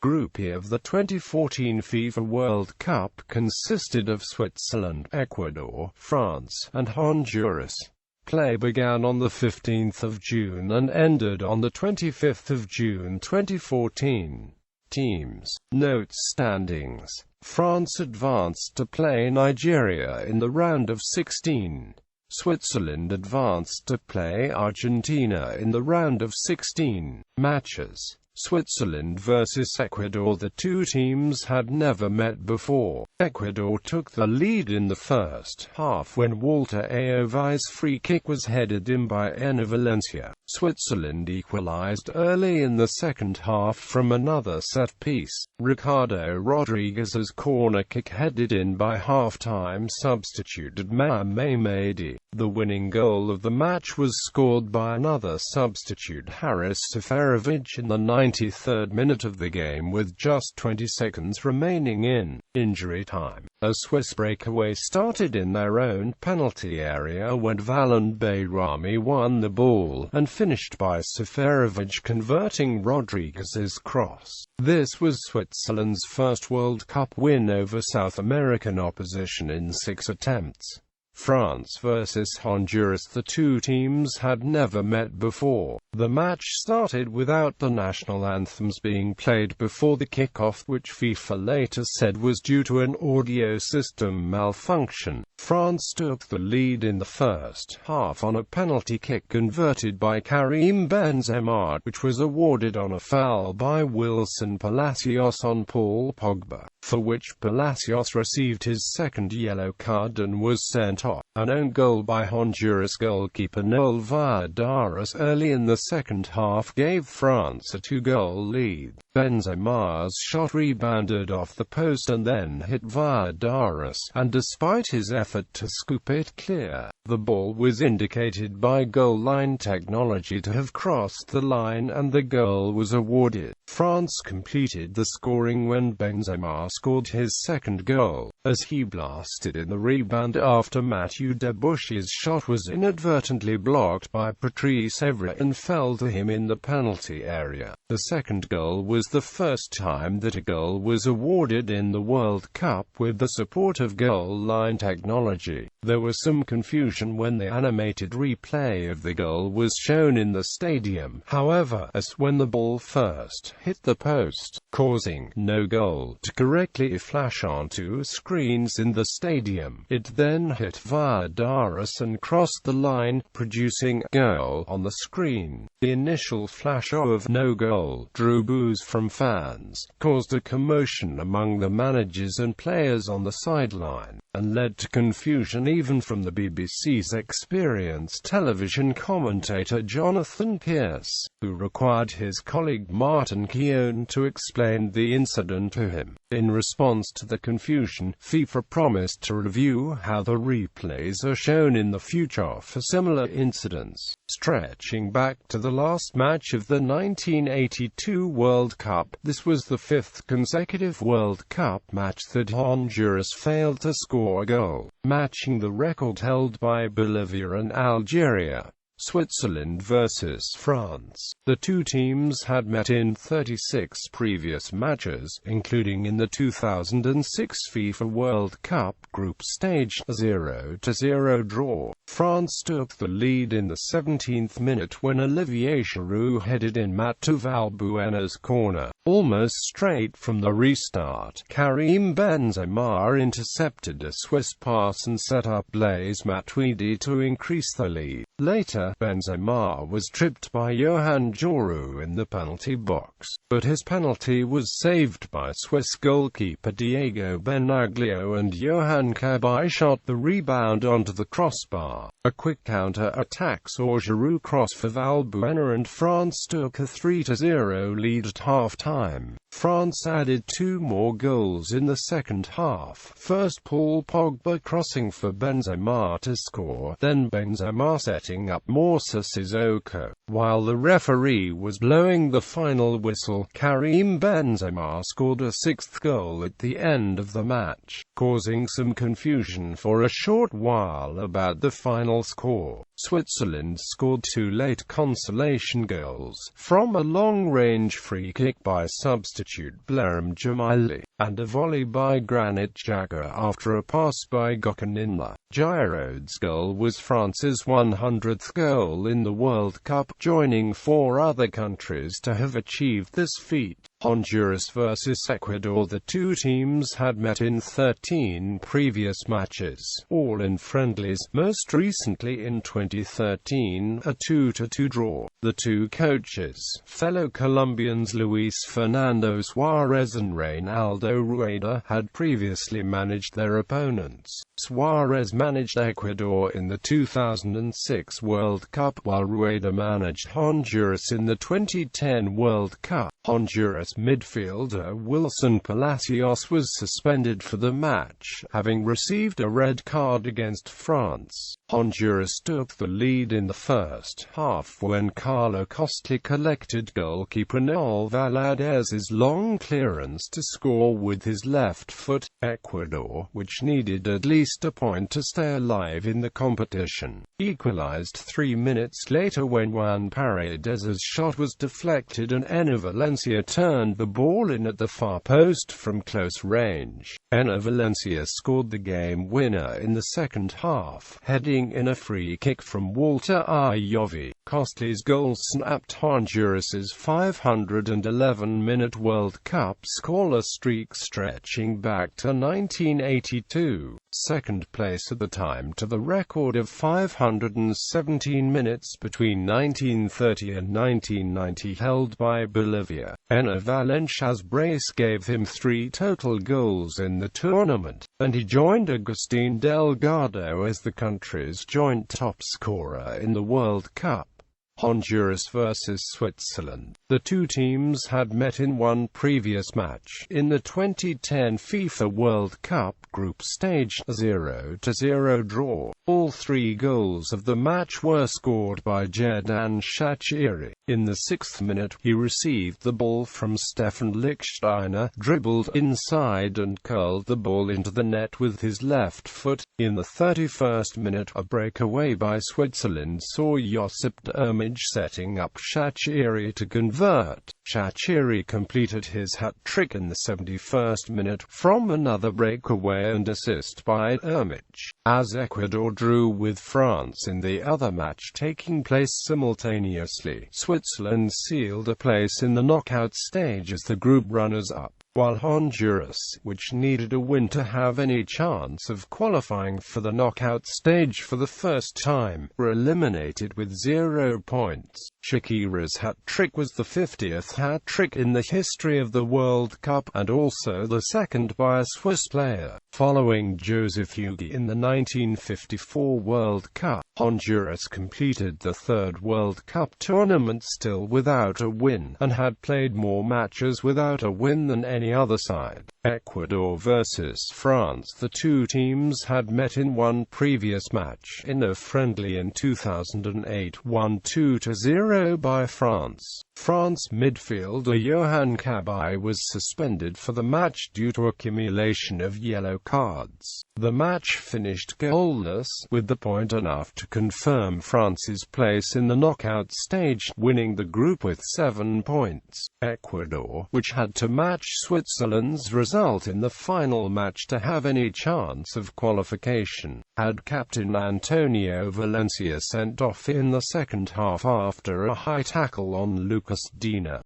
Group E of the 2014 FIFA World Cup consisted of Switzerland, Ecuador, France, and Honduras. Play began on the 15th of June and ended on the 25th of June 2014. Teams. Notes. Standings. France advanced to play Nigeria in the round of 16. Switzerland advanced to play Argentina in the round of 16. Matches. Switzerland vs Ecuador. The two teams had never met before. Ecuador took the lead in the first half when Walter Aovi's free kick was headed in by Enner Valencia. Switzerland equalized early in the second half from another set-piece. Ricardo Rodriguez's corner kick headed in by half-time substitute Mamadi. The winning goal of the match was scored by another substitute, Haris Seferovic, in the 93rd minute of the game with just 20 seconds remaining in injury time. A Swiss breakaway started in their own penalty area when Valand Bayrami won the ball, and finished by Seferovic converting Rodriguez's cross. This was Switzerland's first World Cup win over South American opposition in 6 attempts. France vs Honduras. The two teams had never met before. The match started without the national anthems being played before the kickoff, which FIFA later said was due to an audio system malfunction. France took the lead in the first half on a penalty kick converted by Karim Benzema, which was awarded on a foul by Wilson Palacios on Paul Pogba, for which Palacios received his second yellow card and was sent off. An own goal by Honduras goalkeeper Noel Valladares early in the second half gave France a 2-goal lead. Benzema's shot rebounded off the post and then hit Valladares, and despite his effort to scoop it clear, the ball was indicated by goal line technology to have crossed the line and the goal was awarded. France completed the scoring when Benzema scored his second goal, as he blasted in the rebound after Mathieu Debuchy's shot was inadvertently blocked by Patrice Evra and fell to him in the penalty area. The second goal was the first time that a goal was awarded in the World Cup with the support of goal line technology. There was some confusion when the animated replay of the goal was shown in the stadium, however, as when the ball first hit the post, causing no goal to correctly flash onto screens in the stadium. It then hit Valladares and crossed the line, producing goal on the screen. The initial flash of no goal drew boos from fans, caused a commotion among the managers and players on the sideline, and led to confusion even from the BBC's experienced television commentator Jonathan Pearce, who required his colleague Martin Keown to explain the incident to him. In response to the confusion, FIFA promised to review how the replays are shown in the future for similar incidents. Stretching back to the last match of the 1982 World Cup, this was the 5th consecutive World Cup match that Honduras failed to score a goal, matching the record held by Bolivia and Algeria. Switzerland vs France. The two teams had met in 36 previous matches, including in the 2006 FIFA World Cup group stage 0-0 draw. France took the lead in the 17th minute when Olivier Giroud headed in Mathieu Valbuena's corner, almost straight from the restart. Karim Benzema intercepted a Swiss pass and set up Blaise Matuidi to increase the lead. Later, Benzema was tripped by Yohan Djourou in the penalty box, but his penalty was saved by Swiss goalkeeper Diego Benaglio, and Yohan Cabaye shot the rebound onto the crossbar. A quick counter-attack saw Giroud cross for Valbuena and France took a 3-0 lead at half-time. France added 2 more goals in the second half. First Paul Pogba crossing for Benzema to score, then Benzema set setting up Moussa Sissoko. While the referee was blowing the final whistle, Karim Benzema scored a sixth goal at the end of the match, causing some confusion for a short while about the final score. Switzerland scored two late consolation goals, from a long-range free kick by substitute Blorem Jamili, and a volley by Granit Xhaka after a pass by Gokhan. Giroud's goal was France's 100th goal in the World Cup, joining four other countries to have achieved this feat. Honduras versus Ecuador. The two teams had met in 13 previous matches, all in friendlies, most recently in 2013, a 2-2 draw. The two coaches, fellow Colombians Luis Fernando Suarez and Reynaldo Rueda, had previously managed their opponents. Suarez managed Ecuador in the 2006 World Cup, while Rueda managed Honduras in the 2010 World Cup. Honduras midfielder Wilson Palacios was suspended for the match, having received a red card against France. Honduras took the lead in the first half when Carlo Costa collected goalkeeper Noel Valadez's long clearance to score with his left foot. Ecuador, which needed at least a point to stay alive in the competition, equalized 3 minutes later when Juan Paredes's shot was deflected and Enner Valencia turned the ball in at the far post from close range. Enner Valencia scored the game winner in the second half, heading in a free kick from Walter Ayovi. Costa's goal snapped Honduras's 511-minute World Cup scoreless streak stretching back to 1982, second place at the time to the record of 517 minutes between 1930 and 1990 held by Bolivia. Enner Valencia's brace gave him 3 total goals in the tournament, and he joined Agustin Delgado as the country's joint top scorer in the World Cup. Honduras versus Switzerland. The two teams had met in one previous match, in the 2010 FIFA World Cup group stage, 0-0 draw. All 3 goals of the match were scored by Xherdan Shaqiri. In the 6th minute, he received the ball from Stefan Lichtsteiner, dribbled inside and curled the ball into the net with his left foot. In the 31st minute, a breakaway by Switzerland saw Josip Dermage setting up Shaqiri to convert. Shaqiri completed his hat-trick in the 71st minute, from another breakaway and assist by Dermage, as Ecuador drew with France in the other match taking place simultaneously. Switzerland sealed a place in the knockout stage as the group runners-up, while Honduras, which needed a win to have any chance of qualifying for the knockout stage for the first time, were eliminated with 0 points. Shaqiri's hat-trick was the 50th hat-trick in the history of the World Cup, and also the second by a Swiss player, following Joseph Hugi in the 1954 World Cup. Honduras completed the 3rd World Cup tournament still without a win, and had played more matches without a win than any other side. Ecuador versus France. The two teams had met in one previous match, in a friendly in 2008, won 2-0 by France. France midfielder Yohan Cabaye was suspended for the match due to accumulation of yellow cards. The match finished goalless, with the point enough to confirm France's place in the knockout stage, winning the group with 7 points. Ecuador, which had to match Switzerland's result in the final match to have any chance of qualification, had captain Antonio Valencia sent off in the second half after a high tackle on Lucas Digne.